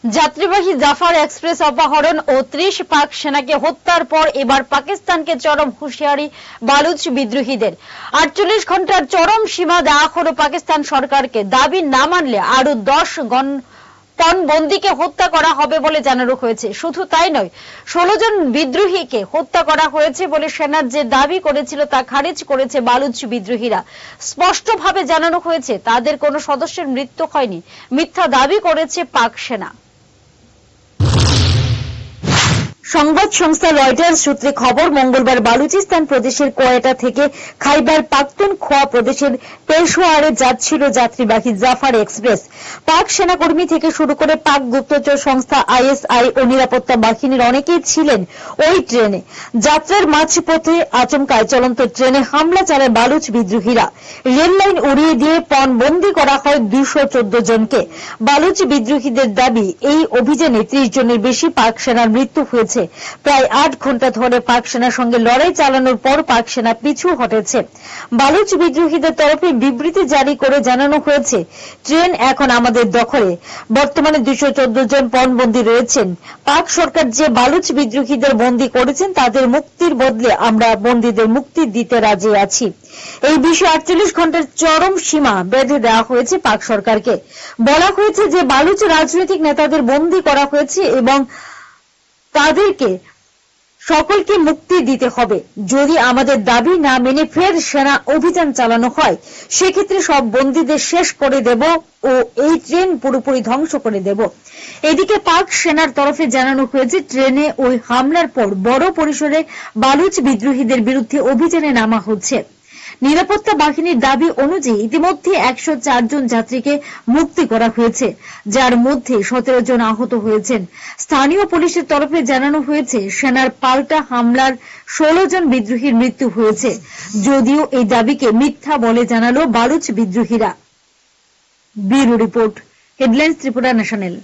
যাত্রীবাহী জাফার এক্সপ্রেস অপহরণ ও ৩০ পাক সেনাকে হত্যার পর এবার পাকিস্তানকে চরম হুঁশিয়ারি বালুচ বিদ্রোহীদের। ৪৮ ঘন্টার চরম সীমা দেওয়া হলো পাকিস্তান সরকারকে। দাবি না মানলে আরো ১০ পণবন্দীকে হত্যা করা হবে বলে জানানো হয়েছে। শুধু তাই নয়, ১৬ জন বিদ্রোহীকে হত্যা করা হয়েছে বলে সেনার যে দাবি করেছিল তা খারিজ করেছে বালুচ বিদ্রোহীরা। স্পষ্টভাবে জানানো হয়েছে তাদের কোনো সদস্যের মৃত্যু হয়নি, মিথ্যা দাবি করেছে পাক সেনা। সংবাদ সংস্থা রয়টার্স সূত্রে খবর, মঙ্গলবার বালুচিস্তান প্রদেশের কোয়েটা থেকে খাইবার পাখতুনখোয়া প্রদেশের পেশোয়ারে যাচ্ছিল যাত্রীবাহী জাফার এক্সপ্রেস। পাক সেনাকর্মী থেকে শুরু করে পাক গুপ্তচর সংস্থা আইএসআই ও নিরাপত্তা বাহিনীর অনেকেই ছিলেন ওই ট্রেনে। যাত্রার মাঝপথে আচমকায় চলন্ত ট্রেনে হামলা চালায় বালুচ বিদ্রোহীরা। রেল লাইন উড়িয়ে দিয়ে পণবন্দী করা হয় ২১৪ জনকে। বালুচ বিদ্রোহীদের দাবি, এই অভিযানে ৩০ জনের বেশি পাক সেনার মৃত্যু হয়েছে। প্রায় ৮ ঘন্টা ধরে পাক সেনার সঙ্গে লড়াই চালানোর পর পাক সেনা পিছু হটেছে। বালুচ বিদ্রোহীদের তরফে বিবৃতি জারি করে জানানো হয়েছে, ট্রেন এখন আমাদের দখলে। বর্তমানে ২১৪ জন পণবন্দী রয়েছেন। পাক সরকার যে বালুচ বিদ্রোহীদের বন্দী করেছেন তাদের মুক্তির বদলে আমরা বন্দীদের মুক্তি দিতে রাজি আছি। এই বিষয়ে ৪৮ ঘন্টার চরম সীমা বেঁধে দেওয়া হয়েছে পাক সরকারকে। বলা হয়েছে যে বালুচ রাজনৈতিক নেতাদের বন্দী করা হয়েছে এবং তাদেরকে সকলকে মুক্তি দিতে হবে। যদি আমাদের দাবি না মেনে ফের সেনা অভিযান চালানো হয়, সেক্ষেত্রে সব বন্দীদের শেষ করে দেব ও এই ট্রেন পুরোপুরি ধ্বংস করে দেব। এদিকে পাক সেনার তরফে জানানো হয়েছে, ট্রেনে ওই হামলার পর বড় পরিসরে বালুচ বিদ্রোহীদের বিরুদ্ধে অভিযানে নামা হচ্ছে। নিরাপত্তা বাহিনীর দাবি অনুযায়ী ইতিমধ্যে ১০৪ জন যাত্রীকে মুক্তি করা হয়েছে, যার মধ্যে ১৭ জন আহত হয়েছেন। স্থানীয় পুলিশের তরফে জানানো হয়েছে, সেনার পাল্টা হামলার ১৬ জন বিদ্রোহীর মৃত্যু হয়েছে, যদিও এই দাবিকে মিথ্যা বলে জানালো বালুচ বিদ্রোহীরা। Bureau report, headlines Tripura national.